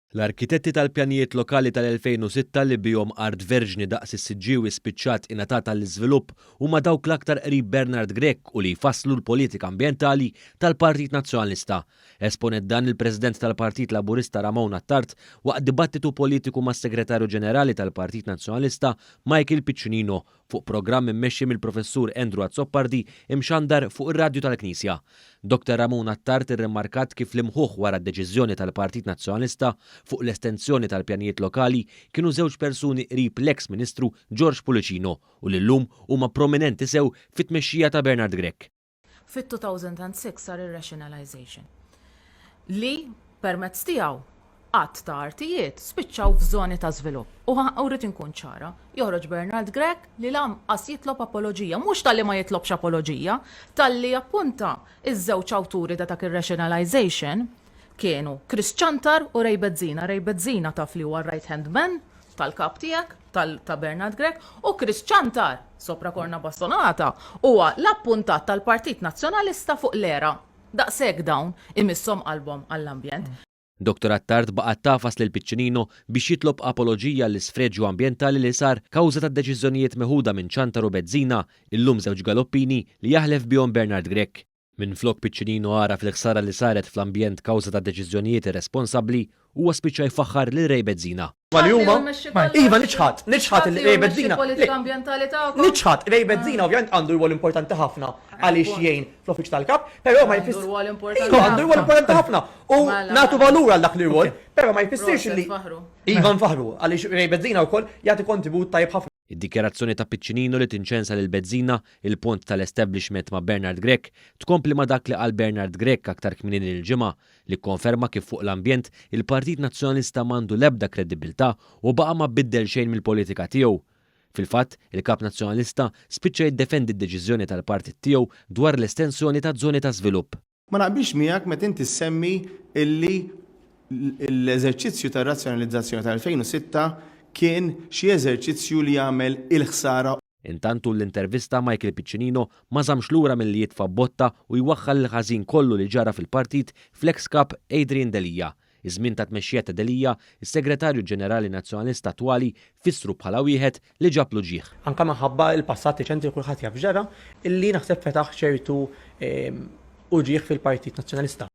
L-arkitetti tal-pjanijiet lokali tal-2006 li bihom art verġni daqs is-siġġiewi spiċċat ingħatata l-iżvilupp huma dawk l-aktar qrib Bernard Grech u li jfasslu l-politika ambjentali tal-Partit Nazzjonalista. Esponet dan il-President tal-Partit Laburista Ramon Attard waqt dibattitu politiku mas-Segretarju Ġenerali tal-Partit Nazzjonalista Michael Piccinino fuq programm immexxi mill-Professur Andrew Azzoppardi imxandar fuq ir-radju tal-Knisja. Dr. Ramon Attard irremarkat kif l-imħuħ wara d-deċiżjoni tal-Partit Nazzjonalista fuq l-estensjoni tal-pjanijiet lokali kienu żewġ persuni qrib l-eks Ministru George Pulicino u li llum huma prominenti sew fit-tmexxija ta' Bernard Grech. Fit-2006 sar ir-rationalization li permezz tiegħu qatt ta' artijiet spiċċaw f'żoni ta' żvilupp. U rrid inkun ċara, joħroġ Bernard Grech li lanqas jitlob apoloġija, mhux talli ma jitlobx apoloġija, talli appunta iż-żewġ awturi ta' dak ir-rationalization kienu Chris Chantar u Ray Bezzina. Ray Bezzina taf li huwa right hand man tal-kap tiegħek ta' Bernard Grech u Chris Chantar sopra korna bastonata huwa l-appuntat tal-Partit Nazzjonalista fuq l-era. Daqshekk dawn imisshom qalbhom għall-ambjent. Dr. Attard baqgħet tafas lil Piccinino biex jitlob apoloġija l-isfreġġju ambjentali li sar kawża tad-deċiżjonijiet meħuda minn Chantar u Bezzina illum żewġ galoppini li jaħlef bihom Bernard Grech. Minflok Piccinino ara fil-ħsara li saret fl-ambjent kawża ta' deċiżjonijiet irresponsabbli huwa spiċċa jfaħħar lil Ray Bezzina. Iva niċħat Ray Bezzina. Niċħat Ray Bezzina ovvjament għandu rwol importanti ħafna għaliex jgħin fl-uffiċċju tal-kap, però ma jfissirx. Għandu rwol importanti ħafna u nagħtu valur għal dak l-rwol, però ma jfissirx li iva nfaħru għaliex Ray Bezzina wkoll jagħti kontribut tajjeb ħafna. Id-dikjarazzjoni ta' Piccinino li tinċensa lil Bezzina il-punt tal-establishment ma' Bernard Grech tkompli ma' dak li qal Bernard Grech aktar kmini il-ġimgħa li konferma kif fuq l-ambjent il-Partit Nazzjonalista m'għandu l-ebda kredibilità u baqa' ma biddel xejn mill-politika tiegħu. Fil-fatt, il-Kap Nazzjonalista spiċċa jiddefendi d-deċiżjoni tal-partit tiegħu dwar l-estensjoni ta' żoni ta' żvilupp. Ma naqbilx miegħek meta inti semmi illi l-eżerċizzju tar-razzjonalizzazzjoni tal-2006 kien xi eżerċizzju li jagħmel il-ħsara. Intantu l-intervista Michael Piccinino ma żamx lura milli jitfa' botta u jwaħħal il-ħażin kollu li ġara fil-partit fl-ex kap Adrian Delija. Iż-żmien ta' tmexxija ta' Delija, is-Segretarju Ġenerali Nazzjonalista attwali fissru bħala wieħed li ġablu ġieħ. Anke minħabba l-passat reċenti kulħadd jaf ġara illi naħseb fetaħ ċertu uġieħ fil-Partit Nazzjonalista.